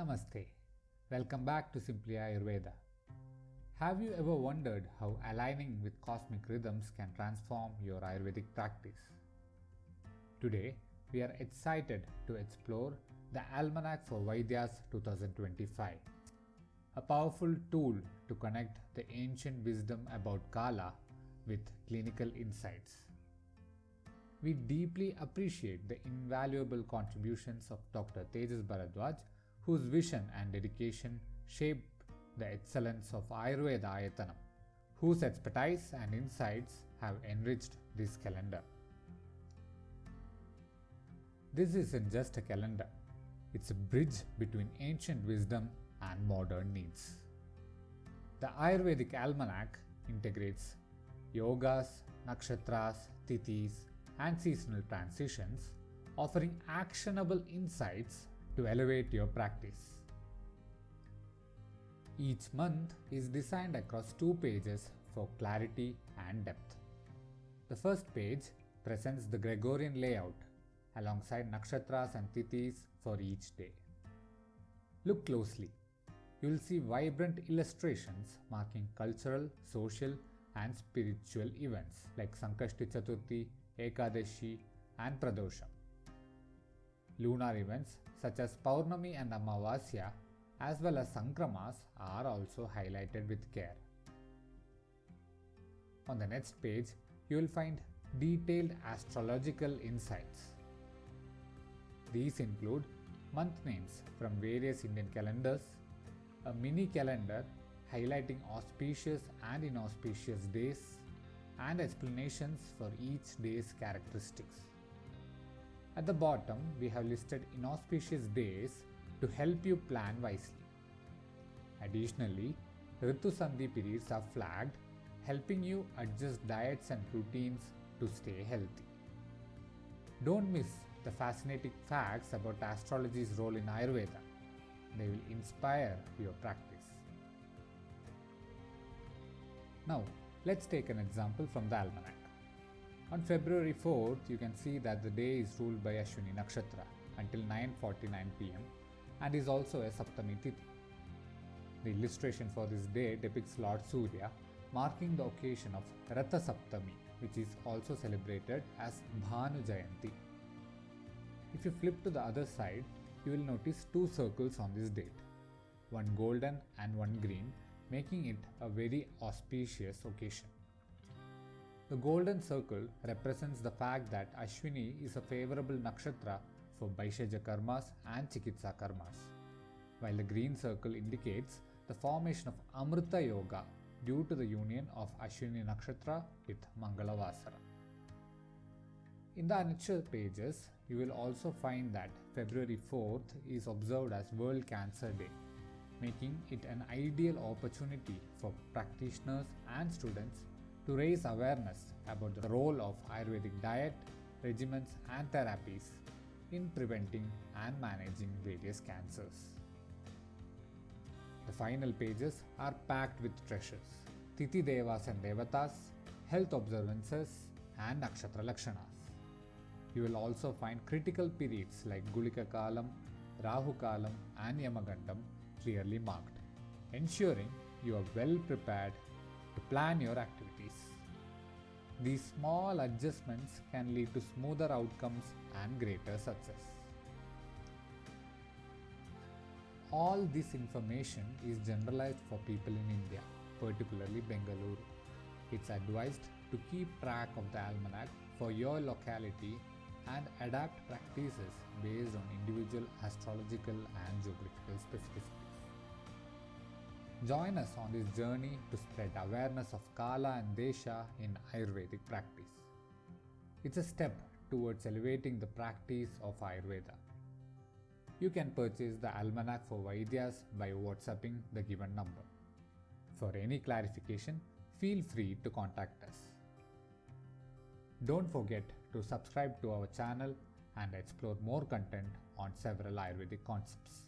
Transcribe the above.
Namaste. Welcome back to Simply Ayurveda. Have you ever wondered how aligning with cosmic rhythms can transform your Ayurvedic practice? Today, we are excited to explore the Almanac for Vaidyas 2025, a powerful tool to connect the ancient wisdom about Kaala with clinical insights. We deeply appreciate the invaluable contributions of Dr. Tithis, whose vision and dedication shape the excellence of Ayurveda Ayatanam, whose expertise and insights have enriched this calendar. This isn't just a calendar, it's a bridge between ancient wisdom and modern needs. The Ayurvedic Almanac integrates yogas, nakshatras, tithis, and seasonal transitions, offering actionable insights to elevate your practice. Each month is designed across 2 pages for clarity and depth. The first page presents the Gregorian layout alongside nakshatras and tithis for each day. Look closely. You will see vibrant illustrations marking cultural, social, and spiritual events like Sankashti Chaturthi, Ekadashi, and Pradosham. Lunar events such as Paurnami and Amavasya as well as Sankramas are also highlighted with care. On the next page, you will find detailed astrological insights. These include month names from various Indian calendars, a mini calendar highlighting auspicious and inauspicious days, and explanations for each day's characteristics. At the bottom, we have listed inauspicious days to help you plan wisely. Additionally, Ritu Sandhi periods are flagged, helping you adjust diets and routines to stay healthy. Don't miss the fascinating facts about astrology's role in Ayurveda. They will inspire your practice. Now, let's take an example from the Almanac. On February 4th, you can see that the day is ruled by Ashwini Nakshatra until 9:49 pm and is also a Saptami Tithi. The illustration for this day depicts Lord Surya, marking the occasion of Ratha Saptami, which is also celebrated as Bhanu Jayanti. If you flip to the other side, you will notice 2 circles on this date, one golden and one green, making it a very auspicious occasion. The golden circle represents the fact that Ashwini is a favorable nakshatra for Baishajya Karmas and Chikitsa Karmas, while the green circle indicates the formation of Amruta Yoga due to the union of Ashwini Nakshatra with Mangalavasara. In the Anitshar pages, you will also find that February 4th is observed as World Cancer Day, making it an ideal opportunity for practitioners and students to raise awareness about the role of Ayurvedic diet, regimens, and therapies in preventing and managing various cancers. The final pages are packed with treasures: Tithi Devas and Devatas, health observances, and Nakshatra Lakshanas. You will also find critical periods like Gulika Kalam, Rahu Kalam, and Yamagandam clearly marked, ensuring you are well prepared to plan your activities. These small adjustments can lead to smoother outcomes and greater success. All this information is generalized for people in India, particularly Bengaluru. It's advised to keep track of the almanac for your locality and adapt practices based on individual astrological and geographical specificities. Join us on this journey to spread awareness of Kaala and Desha in Ayurvedic practice. It's a step towards elevating the practice of Ayurveda. You can purchase the Almanac for Vaidyas by WhatsApping the given number. For any clarification, feel free to contact us. Don't forget to subscribe to our channel and explore more content on several Ayurvedic concepts.